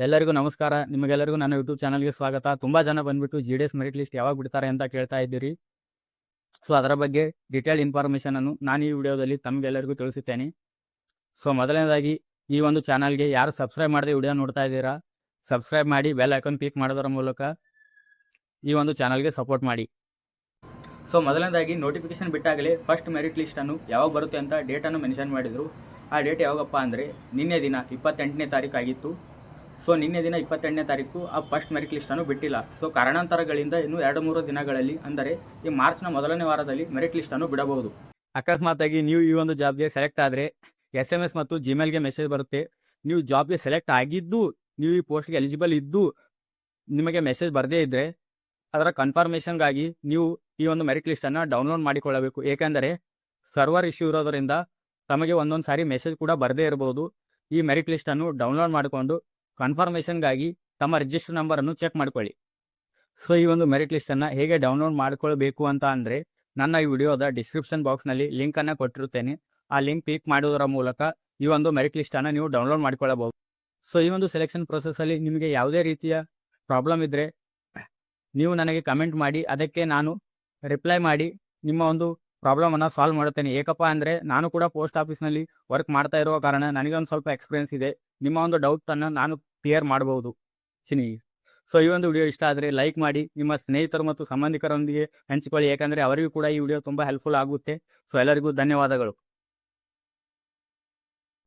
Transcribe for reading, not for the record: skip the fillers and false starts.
ಎಲ್ಲರಿಗೂ ನಮಸ್ಕಾರ. ನಿಮಗೆಲ್ಲರಿಗೂ ನನ್ನ ಯೂಟ್ಯೂಬ್ ಚಾನಲ್ಗೆ ಸ್ವಾಗತ. ತುಂಬ ಜನ ಬಂದ್ಬಿಟ್ಟು GDS ಮೆರಿಟ್ ಲಿಸ್ಟ್ ಯಾವಾಗ ಬಿಡ್ತಾರೆ ಅಂತ ಕೇಳ್ತಾ ಇದ್ದೀರಿ. ಸೊ ಅದರ ಬಗ್ಗೆ ಡೀಟೇಲ್ ಇನ್ಫಾರ್ಮೇಷನನ್ನು ನಾನು ಈ ವಿಡಿಯೋದಲ್ಲಿ ತಮಗೆಲ್ಲರಿಗೂ ತಿಳಿಸುತ್ತೇನೆ. ಸೊ ಮೊದಲನೇದಾಗಿ ಈ ಒಂದು ಚಾನಲ್ಗೆ ಯಾರು ಸಬ್ಸ್ಕ್ರೈಬ್ ಮಾಡದೆ ವಿಡಿಯೋ ನೋಡ್ತಾ ಇದ್ದೀರಾ, ಸಬ್ಸ್ಕ್ರೈಬ್ ಮಾಡಿ ಬೆಲ್ ಐಕಾನ್ ಕ್ಲಿಕ್ ಮಾಡೋದರ ಮೂಲಕ ಈ ಒಂದು ಚಾನಲ್ಗೆ ಸಪೋರ್ಟ್ ಮಾಡಿ. ಸೊ ಮೊದಲನೇದಾಗಿ ನೋಟಿಫಿಕೇಶನ್ ಬಿಟ್ಟಾಗಲೇ ಫಸ್ಟ್ ಮೆರಿಟ್ ಲಿಸ್ಟನ್ನು ಯಾವಾಗ ಬರುತ್ತೆ ಅಂತ ಡೇಟನ್ನು ಮೆನ್ಷನ್ ಮಾಡಿದರು. ಆ ಡೇಟ್ ಯಾವಾಗಪ್ಪ ಅಂದರೆ ನಿನ್ನೆ ದಿನ 28ನೇ ತಾರೀಕು ಆಗಿತ್ತು. ಸೊ ನಿನ್ನೆ ದಿನ 28ನೇ ತಾರೀಕು ಆ ಫಸ್ಟ್ ಮೆರಿಟ್ ಲಿಸ್ಟನ್ನು ಬಿಟ್ಟಿಲ್ಲ. ಸೊ ಕಾರಣಾಂತರಗಳಿಂದ ಇನ್ನು 2-3 ದಿನಗಳಲ್ಲಿ ಅಂದರೆ ಈ ಮಾರ್ಚ್ನ ಮೊದಲನೇ ವಾರದಲ್ಲಿ ಮೆರಿಟ್ ಲಿಸ್ಟನ್ನು ಬಿಡಬಹುದು. ಅಕಸ್ಮಾತಾಗಿ ನೀವು ಈ ಒಂದು ಜಾಬ್ಗೆ ಸೆಲೆಕ್ಟ್ ಆದರೆ SMS ಮತ್ತು ಜಿಮೇಲ್ಗೆ ಮೆಸೇಜ್ ಬರುತ್ತೆ. ನೀವು ಜಾಬ್ಗೆ ಸೆಲೆಕ್ಟ್ ಆಗಿದ್ದು ನೀವು ಈ ಪೋಸ್ಟ್ಗೆ ಎಲಿಜಿಬಲ್ ಇದ್ದು ನಿಮಗೆ ಮೆಸೇಜ್ ಬರದೇ ಇದ್ದರೆ ಅದರ ಕನ್ಫರ್ಮೇಷನ್ಗಾಗಿ ನೀವು ಈ ಒಂದು ಮೆರಿಟ್ ಲಿಸ್ಟನ್ನು ಡೌನ್ಲೋಡ್ ಮಾಡಿಕೊಳ್ಳಬೇಕು. ಏಕೆಂದರೆ ಸರ್ವರ್ ಇಶ್ಯೂ ಇರೋದರಿಂದ ತಮಗೆ ಒಂದೊಂದು ಸಾರಿ ಮೆಸೇಜ್ ಕೂಡ ಬರದೇ ಇರಬಹುದು. ಈ ಮೆರಿಟ್ ಲಿಸ್ಟನ್ನು ಡೌನ್ಲೋಡ್ ಮಾಡಿಕೊಂಡು ಕನ್ಫರ್ಮೇಷನ್ಗಾಗಿ ತಮ್ಮ ರಿಜಿಸ್ಟರ್ ನಂಬರನ್ನು ಚೆಕ್ ಮಾಡ್ಕೊಳ್ಳಿ. ಸೊ ಈ ಒಂದು ಮೆರಿಟ್ ಲಿಸ್ಟನ್ನು ಹೇಗೆ ಡೌನ್ಲೋಡ್ ಮಾಡಿಕೊಳ್ಬೇಕು ಅಂತ ಅಂದರೆ ನನ್ನ ಈ ವಿಡಿಯೋದ ಡಿಸ್ಕ್ರಿಪ್ಷನ್ ಬಾಕ್ಸ್ನಲ್ಲಿ ಲಿಂಕನ್ನು ಕೊಟ್ಟಿರುತ್ತೇನೆ. ಆ ಲಿಂಕ್ ಕ್ಲಿಕ್ ಮಾಡೋದರ ಮೂಲಕ ಈ ಒಂದು ಮೆರಿಟ್ ಲಿಸ್ಟನ್ನು ನೀವು ಡೌನ್ಲೋಡ್ ಮಾಡಿಕೊಳ್ಳಬಹುದು. ಸೊ ಈ ಒಂದು ಸೆಲೆಕ್ಷನ್ ಪ್ರೊಸೆಸ್ಸಲ್ಲಿ ನಿಮಗೆ ಯಾವುದೇ ರೀತಿಯ ಪ್ರಾಬ್ಲಮ್ ಇದ್ದರೆ ನೀವು ನನಗೆ ಕಮೆಂಟ್ ಮಾಡಿ, ಅದಕ್ಕೆ ನಾನು ರಿಪ್ಲೈ ಮಾಡಿ ನಿಮ್ಮ ಒಂದು ಪ್ರಾಬ್ಲಮನ್ನು ಸಾಲ್ವ್ ಮಾಡುತ್ತೇನೆ. ಏಕಪ್ಪ ಅಂದರೆ ನಾನು ಕೂಡ ಪೋಸ್ಟ್ ಆಫೀಸ್ನಲ್ಲಿ ವರ್ಕ್ ಮಾಡ್ತಾ ಇರುವ ಕಾರಣ ನನಗೊಂದು ಸ್ವಲ್ಪ ಎಕ್ಸ್ಪೀರಿಯನ್ಸ್ ಇದೆ. ನಿಮ್ಮ ಒಂದು ಡೌಟನ್ನು ನಾನು ಕ್ಲಿಯರ್ ಮಾಡಬಹುದು. ಸೊ ಈ ಒಂದು ವಿಡಿಯೋ ಇಷ್ಟ ಆದರೆ ಲೈಕ್ ಮಾಡಿ, ನಿಮ್ಮ ಸ್ನೇಹಿತರು ಮತ್ತು ಸಂಬಂಧಿಕರೊಂದಿಗೆ ಹಂಚಿಕೊಳ್ಳಿ. ಏಕೆಂದರೆ ಅವರಿಗೂ ಕೂಡ ಈ ವಿಡಿಯೋ ತುಂಬ ಹೆಲ್ಪ್ಫುಲ್ ಆಗುತ್ತೆ. ಸೊ ಎಲ್ಲರಿಗೂ ಧನ್ಯವಾದಗಳು.